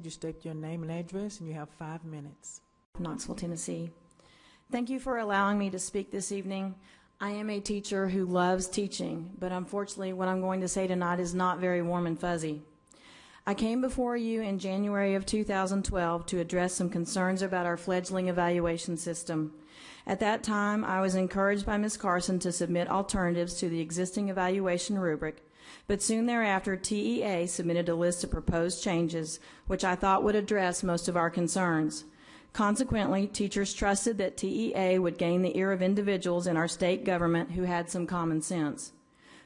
you state your name and address, and you have 5 minutes. Knoxville, Tennessee. Thank you for allowing me to speak this evening. I am a teacher who loves teaching, but unfortunately what I'm going to say tonight is not very warm and fuzzy. I came before you in January of 2012 to address some concerns about our fledgling evaluation system. At that time, I was encouraged by Ms. Carson to submit alternatives to the existing evaluation rubric, but soon thereafter, TEA submitted a list of proposed changes, which I thought would address most of our concerns. Consequently, teachers trusted that TEA would gain the ear of individuals in our state government who had some common sense.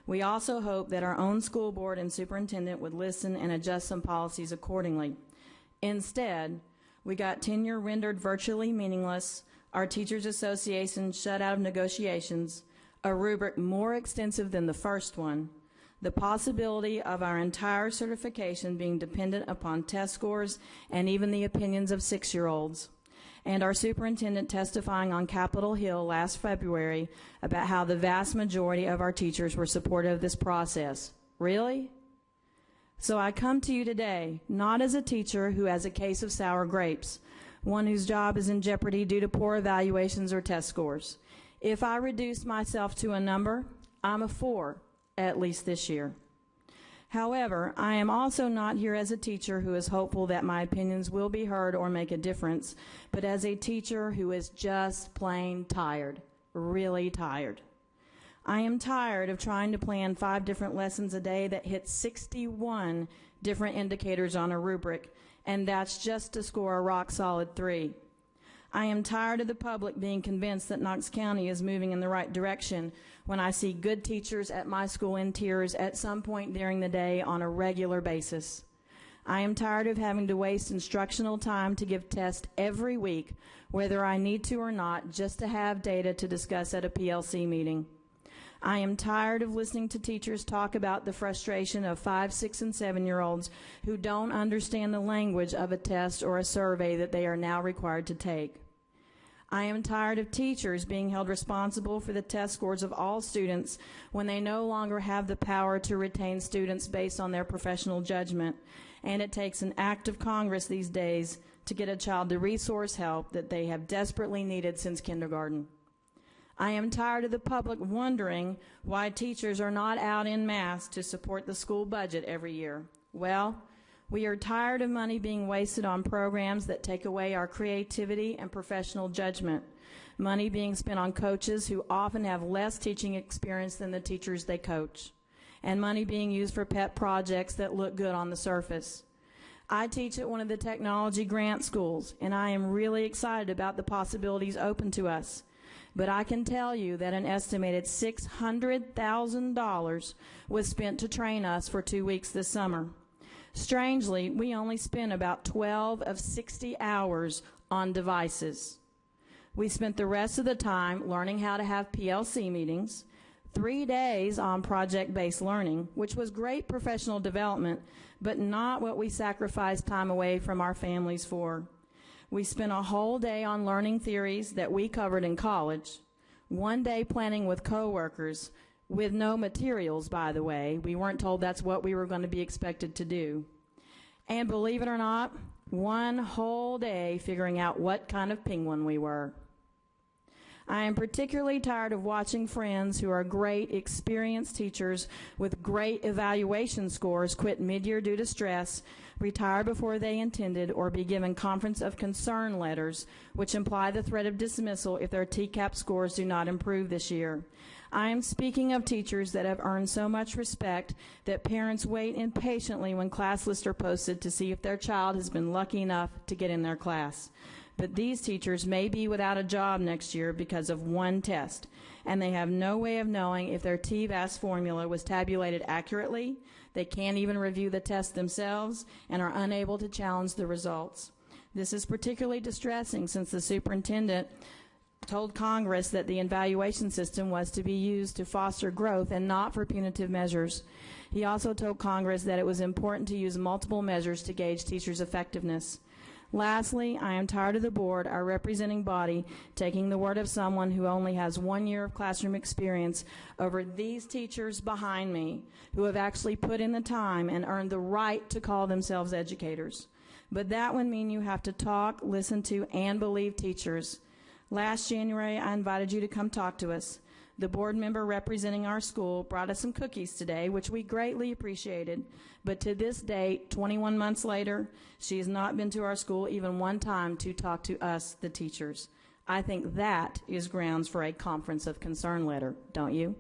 We also hoped that our own school board and superintendent would listen and adjust some policies accordingly. Instead, we got tenure rendered virtually meaningless, our teachers' association shut out of negotiations, a rubric more extensive than the first one, the possibility of our entire certification being dependent upon test scores and even the opinions of 6-year-olds, and our superintendent testifying on Capitol Hill last February about how the vast majority of our teachers were supportive of this process. Really? So I come to you today, not as a teacher who has a case of sour grapes, one whose job is in jeopardy due to poor evaluations or test scores. If I reduce myself to a number, I'm a 4, at least this year. However, I am also not here as a teacher who is hopeful that my opinions will be heard or make a difference, but as a teacher who is just plain tired, really tired. I am tired of trying to plan 5 different lessons a day that hit 61 different indicators on a rubric, and that's just to score a rock-solid 3. I am tired of the public being convinced that Knox County is moving in the right direction when I see good teachers at my school in tears at some point during the day on a regular basis. I am tired of having to waste instructional time to give tests every week, whether I need to or not, just to have data to discuss at a PLC meeting. I am tired of listening to teachers talk about the frustration of 5, 6, and 7-year-olds who don't understand the language of a test or a survey that they are now required to take. I am tired of teachers being held responsible for the test scores of all students when they no longer have the power to retain students based on their professional judgment, and it takes an act of Congress these days to get a child the resource help that they have desperately needed since kindergarten. I am tired of the public wondering why teachers are not out en masse to support the school budget every year. Well, we are tired of money being wasted on programs that take away our creativity and professional judgment, money being spent on coaches who often have less teaching experience than the teachers they coach, and money being used for pet projects that look good on the surface. I teach at one of the technology grant schools, and I am really excited about the possibilities open to us. But I can tell you that an estimated $600,000 was spent to train us for 2 weeks this summer. Strangely, we only spent about 12 of 60 hours on devices. We spent the rest of the time learning how to have PLC meetings, 3 days on project-based learning, which was great professional development, but not what we sacrificed time away from our families for. We spent a whole day on learning theories that we covered in college, 1 day planning with coworkers, with no materials, by the way. We weren't told that's what we were going to be expected to do. And believe it or not, 1 whole day figuring out what kind of penguin we were. I am particularly tired of watching friends who are great, experienced teachers with great evaluation scores quit mid-year due to stress, retire before they intended, or be given conference of concern letters, which imply the threat of dismissal if their TCAP scores do not improve this year. I am speaking of teachers that have earned so much respect that parents wait impatiently when class lists are posted to see if their child has been lucky enough to get in their class. But these teachers may be without a job next year because of 1 test, and they have no way of knowing if their TVAS formula was tabulated accurately. They can't even review the test themselves and are unable to challenge the results. This is particularly distressing since the superintendent told Congress that the evaluation system was to be used to foster growth and not for punitive measures. He also told Congress that it was important to use multiple measures to gauge teachers' effectiveness. Lastly, I am tired of the board, our representing body, taking the word of someone who only has 1 year of classroom experience over these teachers behind me who have actually put in the time and earned the right to call themselves educators. But that would mean you have to talk, listen to, and believe teachers. Last January, I invited you to come talk to us. The board member representing our school brought us some cookies today, which we greatly appreciated. But to this date, 21 months later, she has not been to our school even one time to talk to us, the teachers. I think that is grounds for a conference of concern letter, don't you?